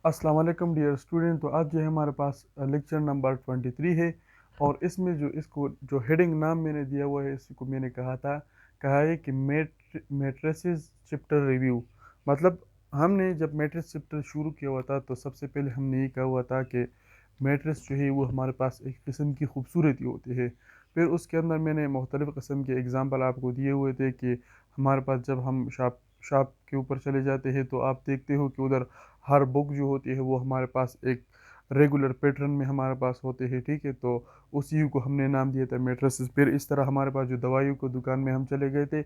अस्सलाम वालेकुम dear student. तो आज जो है हमारे पास लेक्चर नंबर 23 है। और इसमें जो इसको जो हेडिंग नाम मैंने दिया हुआ है, इसको मैंने कहा है कि मैट्रिसेस चैप्टर रिव्यू। मतलब हमने जब मैट्रिक्स चैप्टर शुरू किया हुआ था तो सबसे पहले हमने ये कहा हुआ था कि मैट्रिक्स जो है वो हमारे पास एक किस्म की खूबसूरती होती है। फिर उसके अंदर मैंने मुख्तलिफ़ किस्म के एग्ज़ाम्पल आपको दिए हुए थे कि हमारे पास जब हम शॉप के ऊपर चले जाते हैं तो आप देखते हो कि उधर हर बुक जो होती है वो हमारे पास एक रेगुलर पैटर्न में हमारे पास होते हैं। ठीक है, तो उसी को हमने नाम दिया था मैट्रिसेस। फिर इस तरह हमारे पास जो दवाइयों को दुकान में हम चले गए थे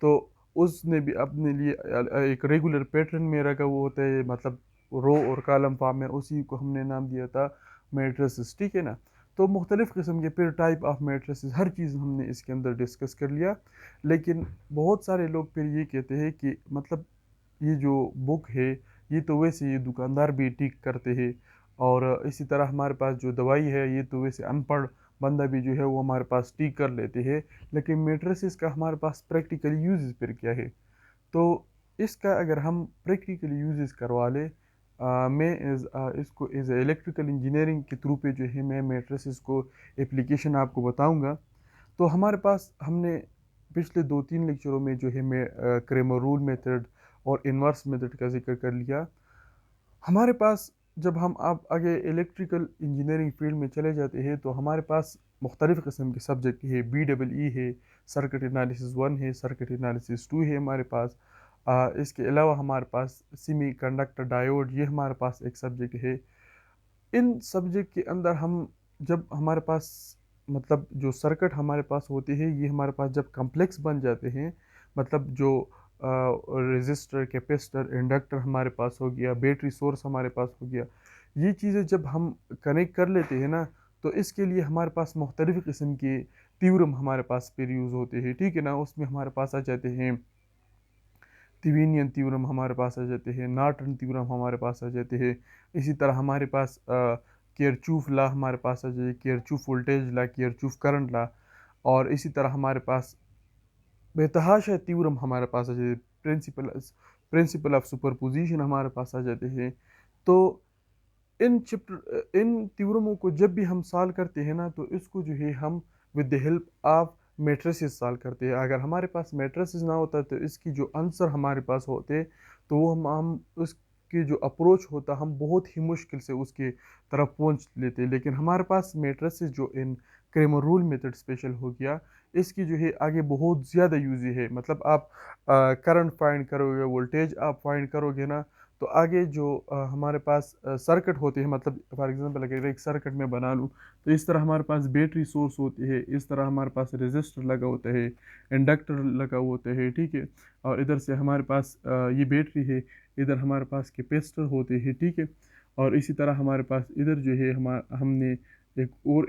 तो उसने भी अपने लिए एक रेगुलर पैटर्न में रखा हुआ होता है, मतलब रो और कॉलम फॉर्म में, उसी को हमने नाम दिया था मैट्रिसेस। ठीक है ना। तो मुख्तलिफ़ किस्म के फिर टाइप ऑफ मैट्रिसेस, हर चीज़ हमने इसके अंदर डिस्कस कर लिया। लेकिन बहुत सारे लोग फिर ये कहते हैं कि मतलब ये जो बुक है ये तो वैसे ये दुकानदार भी ठीक करते हैं, और इसी तरह हमारे पास जो दवाई है ये तो वैसे अनपढ़ बंदा भी जो है वो हमारे पास ठीक कर लेते हैं। लेकिन मेट्रिसेस का हमारे पास प्रैक्टिकल यूजेस फिर क्या है? तो इसका अगर हम प्रैक्टिकल यूजेस करवा लें, इसको एज इलेक्ट्रिकल इंजीनियरिंग के थ्रू पे जो है मैं मेट्रिसेस को एप्लीकेशन आपको बताऊंगा। तो हमारे पास हमने पिछले 2-3 लेक्चरों में जो है मैं क्रेमर रूल मेथड और इन्वर्स मेथड का जिक्र कर लिया। हमारे पास जब हम आप आगे इलेक्ट्रिकल इंजीनियरिंग फील्ड में चले जाते हैं तो हमारे पास मुख्तलिफ़ किस्म के सब्जेक्ट है। BEE है, सर्किट एनालिसिस 1 है, सर्किट एनालिसिस 2 है हमारे पास। इसके अलावा हमारे पास सेमी कंडक्टर डायोड, ये हमारे पास एक सब्जेक्ट है। इन सब्जेक्ट के अंदर हम जब हमारे पास मतलब जो सर्किट हमारे पास होते हैं ये हमारे पास जब कम्प्लेक्स बन जाते हैं, मतलब जो रेजिस्टर, कैपेसिटर, इंडक्टर हमारे पास हो गया, बैटरी सोर्स हमारे पास हो गया, ये चीज़ें जब हम कनेक्ट कर लेते हैं ना, तो इसके लिए हमारे पास मुख्तलिफ़ किस्म के थ्योरम हमारे पास फिर यूज़ होते हैं। ठीक है ना। उसमें हमारे पास आ जाते हैं थेवेनियन थ्योरम, हमारे पास आ जाते हैं नॉर्टन थ्योरम, हमारे पास आ जाते हैं। इसी तरह हमारे पास किरचॉफ लॉ हमारे पास आ जाए, Kirchhoff voltage law, Kirchhoff current law. और इसी तरह हमारे पास बेतहाशा थ्योरम हमारे पास आ जाते हैं, प्रिंसिपल ऑफ सुपरपोजिशन हमारे पास आ जाते हैं। तो इन थ्योरमों को जब भी हम सॉल्व करते हैं ना तो इसको जो है हम with the help of matrices solve करते हैं। अगर हमारे पास मैट्रिसेस ना होता तो इसकी जो आंसर हमारे पास होते तो वो हम उसकी जो अप्रोच होता हम बहुत ही मुश्किल से उसके तरफ पहुंच लेते। लेकिन हमारे पास मैट्रिसेस जो इन क्रेमर रूल मेथड स्पेशल हो गया, इसकी जो है आगे बहुत ज़्यादा यूज है। मतलब आप करंट फाइंड करोगे, वोल्टेज आप फाइंड करोगे ना, तो आगे जो हमारे पास सर्किट होते हैं, मतलब फॉर एग्जांपल अगर एक सर्किट में बना लूँ तो इस तरह हमारे पास बैटरी सोर्स होती है, इस तरह हमारे पास रेजिस्टर लगा होता है, इंडक्टर लगा हुआ होता है। ठीक है। और इधर से हमारे पास ये बैटरी है, इधर हमारे पास कैपेसिटर होते हैं। ठीक है। और इसी तरह हमारे पास इधर जो है हमने एक और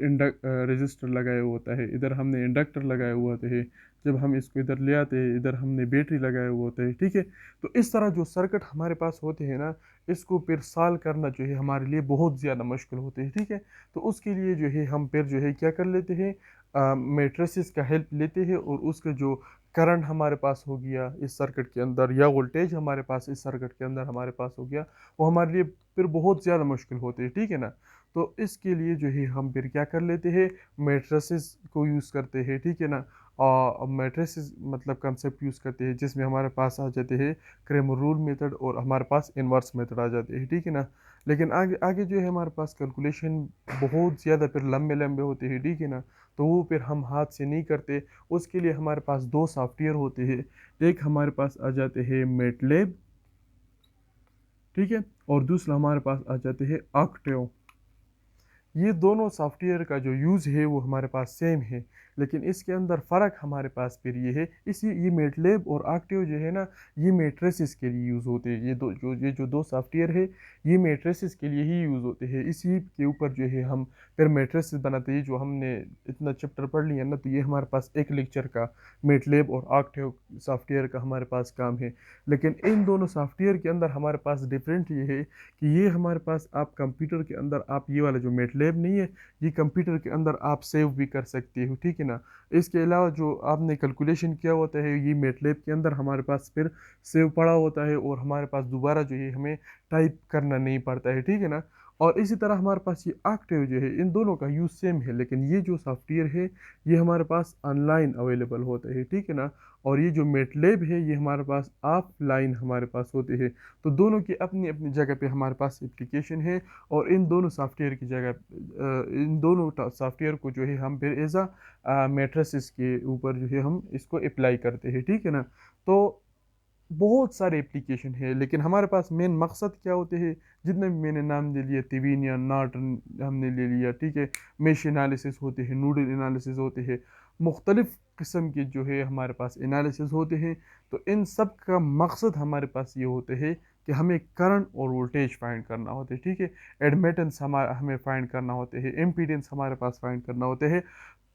रेजिस्टर लगाया हुआ होता है, इधर हमने इंडक्टर लगाया हुआ होता है। जब हम इसको इधर ले आते हैं इधर हमने बैटरी लगाया हुआ होता है। ठीक है। तो इस तरह जो सर्किट हमारे पास होते हैं ना, इसको फिर सॉल्व करना जो है हमारे लिए बहुत ज़्यादा मुश्किल होते हैं। ठीक है। तो उसके लिए जो है हम फिर जो है क्या कर लेते हैं, मैट्रिसेस का हेल्प लेते हैं, और उसका जो करंट हमारे पास हो गया इस सर्किट के अंदर, या वोल्टेज हमारे पास इस सर्किट के अंदर हमारे पास हो गया, वो हमारे लिए फिर बहुत ज़्यादा मुश्किल होते हैं। ठीक है ना। तो इसके लिए जो है हम फिर क्या कर लेते हैं, मैट्रिसेस को यूज़ करते हैं। ठीक है ना। और मैट्रिसेस मतलब कंसेप्ट यूज़ करते हैं जिसमें हमारे पास आ जाते हैं क्रेमर रूल मेथड और हमारे पास इन्वर्स मेथड आ जाते हैं। ठीक है ना। लेकिन आगे आगे जो है हमारे पास कैलकुलेशन बहुत ज़्यादा फिर लंबे लंबे होते हैं। ठीक है ना। तो वो फिर हम हाथ से नहीं करते। उसके लिए हमारे पास दो सॉफ्टवेयर होते हैं। एक हमारे पास आ जाते हैं मेटलेब, ठीक है, और दूसरा हमारे पास आ जाते हैं ऑक्टेव। ये दोनों सॉफ्टवेयर का जो यूज़ है वो हमारे पास सेम है, लेकिन इसके अंदर फ़र्क हमारे पास फिर ये है। इसी ये मेटलेब और ऑक्टेव जो है ना, ये मैट्रिसेस के लिए यूज़ होते हैं। ये जो दो सॉफ्टवेयर है ये मैट्रिसेस के लिए ही यूज़ होते हैं। इसी के ऊपर जो है हम फिर मैट्रिसेस बनाते हैं। जो हमने इतना चैप्टर पढ़ लिया ना, तो ये हमारे पास एक लेक्चर का मेटलेब और ऑक्टेव सॉफ्टवेयर का हमारे पास काम है। लेकिन इन दोनों सॉफ्टवेयर के अंदर हमारे पास डिफरेंट ये है कि ये हमारे पास आप कंप्यूटर के अंदर आप ये वाला जो मेटलेब मेटलैब नहीं है, ये कंप्यूटर के अंदर आप सेव भी कर सकते हो, ठीक है ना। इसके अलावा जो आपने कैलकुलेशन किया होता है ये मेटलैब के अंदर हमारे पास फिर सेव पड़ा होता है, और हमारे पास दोबारा जो है हमें टाइप करना नहीं पड़ता है, ठीक है ना। और इसी तरह हमारे पास ये ऑक्टेव जो है, इन दोनों का यूज़ सेम है, लेकिन ये जो सॉफ्टवेयर है ये हमारे पास ऑनलाइन अवेलेबल होता है, ठीक है ना। और ये जो मेटलैब है ये हमारे पास ऑफलाइन हमारे पास होते हैं। तो दोनों की अपनी अपनी जगह पे हमारे पास एप्लीकेशन है, और इन दोनों सॉफ्टवेयर की जगह इन दोनों सॉफ्टवेयर को जो है हम फिर एज आ मैट्रिसेस के ऊपर जो है हम इसको अप्लाई करते हैं, ठीक है ना। तो बहुत सारे एप्लीकेशन है, लेकिन हमारे पास मेन मकसद क्या होते हैं, जितने भी मैंने नाम दे लिया, तिवीनिया, नॉर्टन हमने ले लिया, ठीक है। मेश एनालिसिस होते हैं, नूडल एनालिसिस होते हैं, मुख्तलिफ किस्म के जो है हमारे पास एनालिसिस होते हैं। तो इन सब का मकसद हमारे पास ये होते हैं कि हमें करंट और वोल्टेज फाइंड करना होता है, ठीक है। एडमिटेंस हमारा हमें फाइंड करना होते हैं, इम्पीडेंस हमारे पास फाइंड करना होते हैं।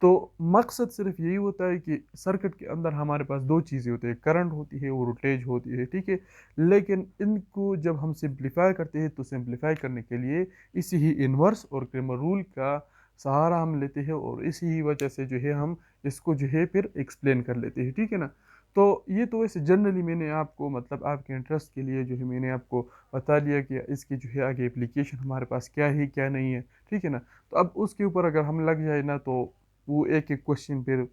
तो मकसद सिर्फ यही होता है कि सर्किट के अंदर हमारे पास दो चीज़ें होती है, करंट होती है और वोल्टेज होती है, ठीक है। लेकिन इनको जब हम सिंप्लीफाई करते हैं तो सिंप्लीफाई करने के लिए इसी ही इन्वर्स और क्रेमर रूल का सहारा हम लेते हैं, और इसी ही वजह से जो है हम इसको जो है फिर एक्सप्लेन कर लेते हैं, ठीक है ना। तो ये तो वैसे जनरली मैंने आपको मतलब आपके इंटरेस्ट के लिए जो है मैंने आपको बता दिया कि इसकी जो है आगे एप्लीकेशन हमारे पास क्या है क्या नहीं है, ठीक है ना। तो अब उसके ऊपर अगर हम लग जाए ना तो वो एक एक क्वेश्चन फिर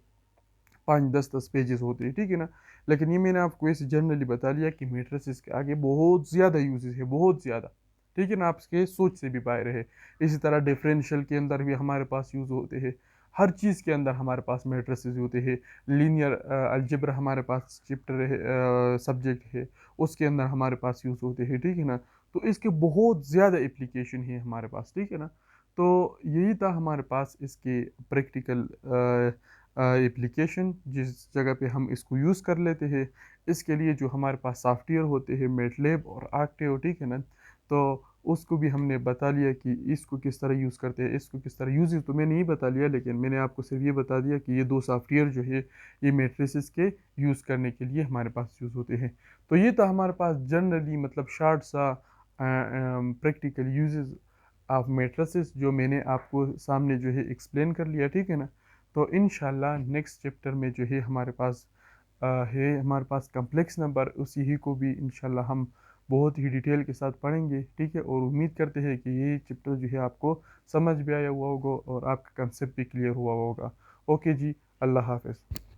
5 10 10 पेजेस होते हैं, ठीक है ना। लेकिन ये मैंने आपको ऐसे जनरली बता लिया कि मेट्रिसेस के आगे बहुत ज़्यादा यूजेस है, बहुत ज़्यादा, ठीक है ना, आपके सोच से भी बाहर है। इसी तरह डिफरेंशियल के अंदर भी हमारे पास यूज़ होते हैं, हर चीज़ के अंदर हमारे पास मेट्रिसेस होते हैं। लीनियर अलजेब्रा हमारे पास चैप्टर है, सब्जेक्ट है, उसके अंदर हमारे पास यूज़ होते हैं, ठीक है ना। तो इसके बहुत ज़्यादा एप्लीकेशन है हमारे पास, ठीक है ना। तो यही था हमारे पास इसके प्रैक्टिकल एप्लीकेशन, जिस जगह पे हम इसको यूज़ कर लेते हैं। इसके लिए जो हमारे पास सॉफ्टवेयर होते हैं मेटलेब और आर्कटेव, ठीक है ना। तो उसको भी हमने बता लिया कि इसको किस तरह यूज़ करते हैं, इसको किस तरह यूज़ तो मैंने नहीं बता लिया, लेकिन मैंने आपको सिर्फ ये बता दिया कि ये दो सॉफ्टवेयर जो है ये मेट्रिसेस के यूज़ करने के लिए हमारे पास यूज़ होते हैं। तो ये था हमारे पास जनरली मतलब शार्ट सा प्रैक्टिकल यूजेस ऑफ मेट्रिसेस जो मैंने आपको सामने जो है एक्सप्लेन कर लिया, ठीक है ना। तो इंशाल्लाह नेक्स्ट चैप्टर में जो है हमारे पास है हमारे पास कम्प्लेक्स नंबर, उसी ही को भी इंशाल्लाह हम बहुत ही डिटेल के साथ पढ़ेंगे, ठीक है। और उम्मीद करते हैं कि ये चैप्टर जो है आपको समझ भी आया हुआ होगा और आपका कंसेप्ट भी क्लियर हुआ होगा। ओके जी, अल्लाह हाफ़िज़।